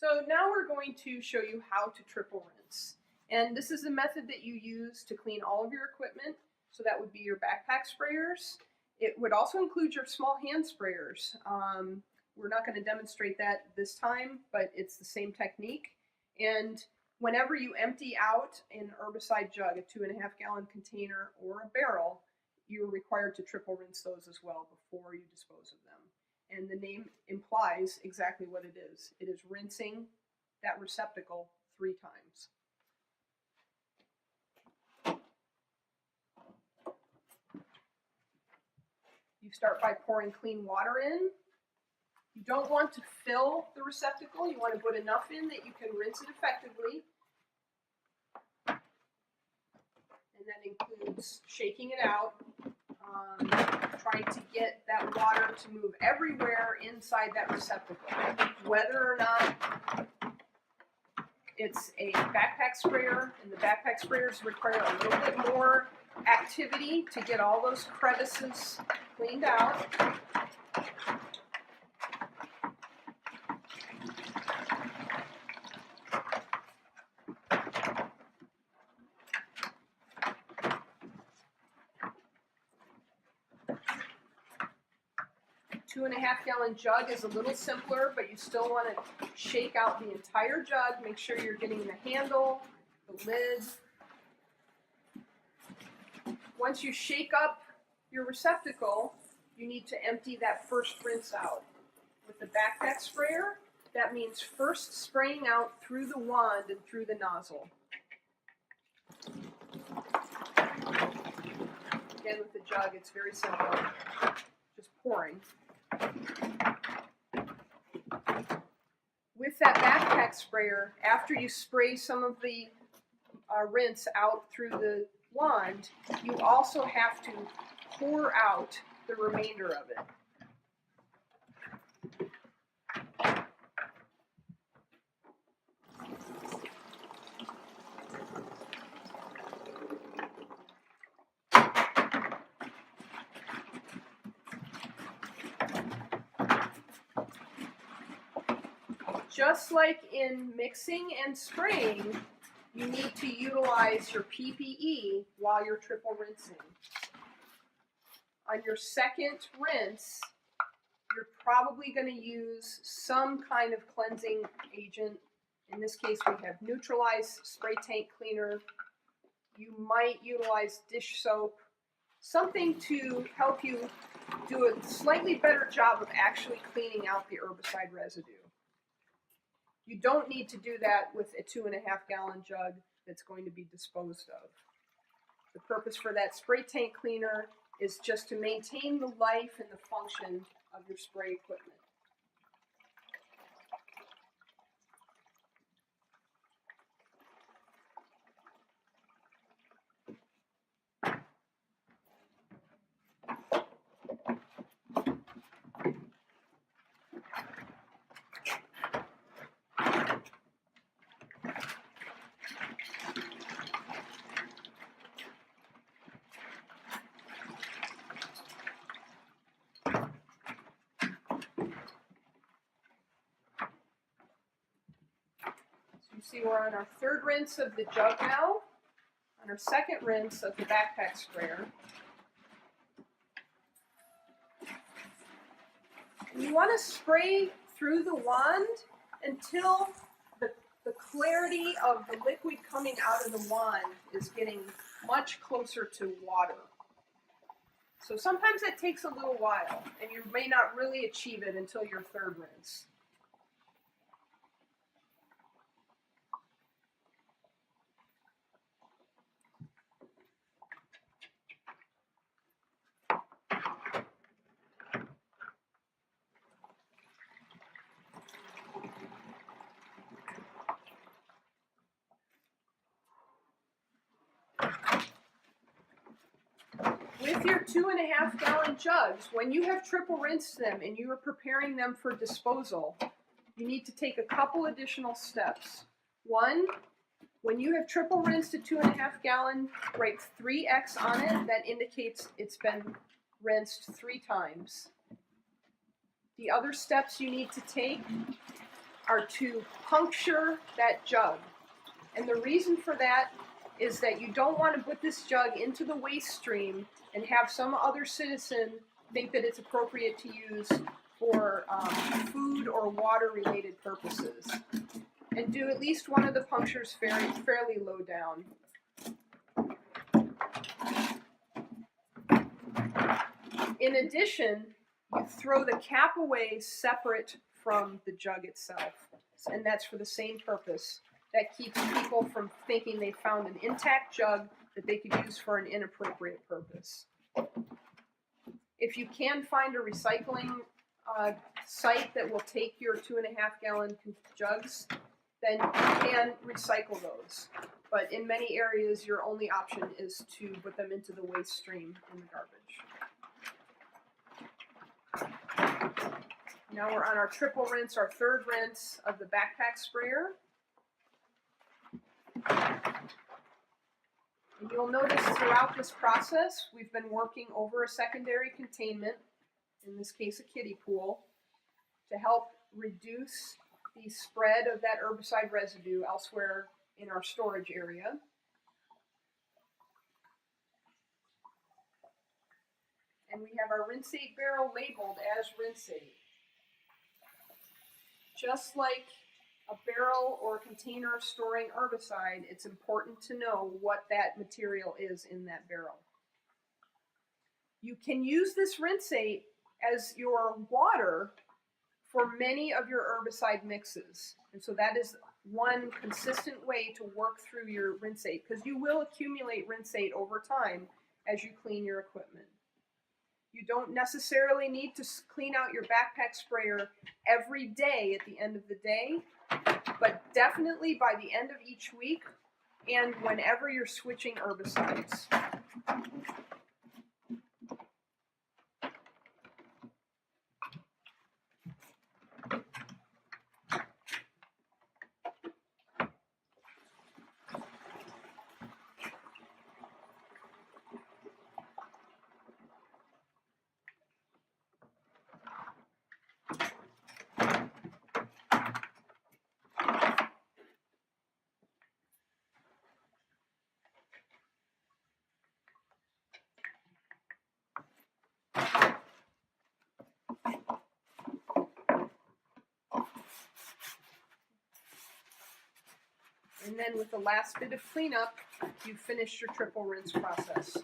So now we're going to show you how to triple rinse. And this is the method that you use to clean all of your equipment. So that would be your backpack sprayers. It would also include your small hand sprayers. We're not going to demonstrate that this time, but it's the same technique. And whenever you empty out an herbicide jug, a 2.5 gallon container or a barrel, you're required to triple rinse those as well before you dispose of them. And the name implies exactly what it is. It is rinsing that receptacle 3 times. You start by pouring clean water in. You don't want to fill the receptacle. You want to put enough in that you can rinse it effectively. And that includes shaking it out, trying to get that water to move everywhere inside that receptacle. Whether or not it's a backpack sprayer, and the backpack sprayers require a little bit more activity to get all those crevices cleaned out. A 2.5 gallon jug is a little simpler, but you still want to shake out the entire jug. Make sure you're getting the handle, the lid. Once you shake up your receptacle, you need to empty that first rinse out. With the backpack sprayer, that means first spraying out through the wand and through the nozzle. Again, with the jug, it's very simple. Just pouring. With that backpack sprayer, after you spray some of the rinse out through the wand, you also have to pour out the remainder of it. Just like in mixing and spraying, you need to utilize your PPE while you're triple rinsing. On your second rinse, you're probably going to use some kind of cleansing agent. In this case, we have Neutralize Spray Tank Cleaner. You might utilize dish soap, something to help you do a slightly better job of actually cleaning out the herbicide residue. You don't need to do that with a 2.5 gallon jug that's going to be disposed of. The purpose for that spray tank cleaner is just to maintain the life and the function of your spray equipment. See, we're on our third rinse of the jug now, on our second rinse of the backpack sprayer. And you want to spray through the wand until the clarity of the liquid coming out of the wand is getting much closer to water. So sometimes that takes a little while, and you may not really achieve it until your third rinse. With your 2.5 gallon jugs, when you have triple rinsed them and you are preparing them for disposal, you need to take a couple additional steps. One, when you have triple rinsed a 2.5 gallon, write 3X on it. That indicates it's been rinsed 3 times. The other steps you need to take are to puncture that jug. And the reason for that is that you don't want to put this jug into the waste stream and have some other citizen think that it's appropriate to use for food or water related purposes. And do at least one of the punctures fairly low down. In addition, you throw the cap away separate from the jug itself, and that's for the same purpose. That keeps people from thinking they found an intact jug that they could use for an inappropriate purpose. If you can find a recycling site that will take your 2.5 gallon jugs, then you can recycle those. But in many areas, your only option is to put them into the waste stream in the garbage. Now we're on our triple rinse, our third rinse of the backpack sprayer. And you'll notice throughout this process, we've been working over a secondary containment, in this case a kiddie pool, to help reduce the spread of that herbicide residue elsewhere in our storage area. And we have our Rinse-Aid barrel labeled as Rinse-Aid. Just like a barrel or a container storing herbicide, it's important to know what that material is in that barrel. You can use this Rinse-Aid as your water for many of your herbicide mixes. And so that is one consistent way to work through your Rinse-Aid, because you will accumulate Rinse-Aid over time as you clean your equipment. You don't necessarily need to clean out your backpack sprayer every day at the end of the day, but definitely by the end of each week and whenever you're switching herbicides. And then with the last bit of cleanup, you've finished your triple rinse process.